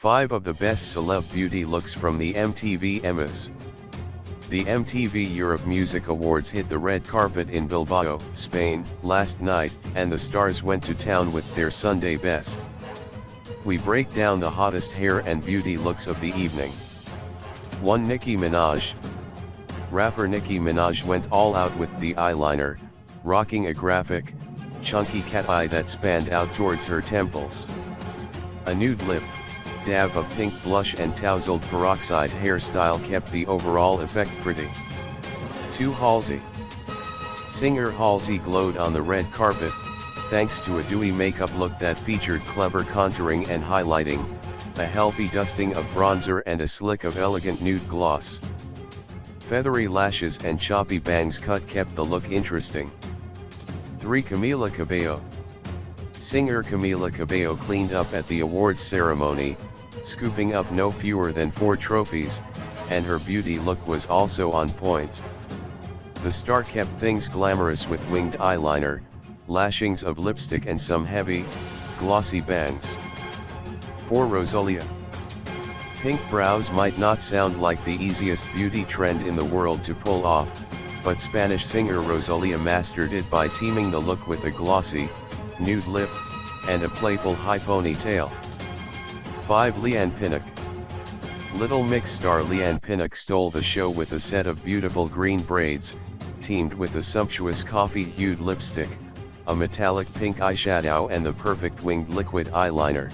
5 of the best celeb beauty looks from the MTV EMAs. The MTV Europe Music Awards hit the red carpet in Bilbao, Spain, last night, and the stars went to town with their Sunday best. We break down the hottest hair and beauty looks of the evening. 1. Nicki Minaj. Rapper Nicki Minaj went all out with the eyeliner, rocking a graphic, chunky cat eye that spanned out towards her temples. A nude lip, dab of pink blush and tousled peroxide hairstyle kept the overall effect pretty. 2. Halsey. Singer Halsey glowed on the red carpet, thanks to a dewy makeup look that featured clever contouring and highlighting, a healthy dusting of bronzer and a slick of elegant nude gloss. Feathery lashes and choppy bangs cut kept the look interesting. 3. Camila Cabello. Singer Camila Cabello cleaned up at the awards ceremony, scooping up no fewer than 4 trophies, and her beauty look was also on point. The star kept things glamorous with winged eyeliner, lashings of lipstick and some heavy, glossy bangs. 4. Rosalia. Pink brows might not sound like the easiest beauty trend in the world to pull off, but Spanish singer Rosalia mastered it by teaming the look with a glossy, nude lip, and a playful high ponytail. 5. Leanne Pinnock. Little Mix star Leanne Pinnock stole the show with a set of beautiful green braids, teamed with a sumptuous coffee-hued lipstick, a metallic pink eyeshadow and the perfect winged liquid eyeliner.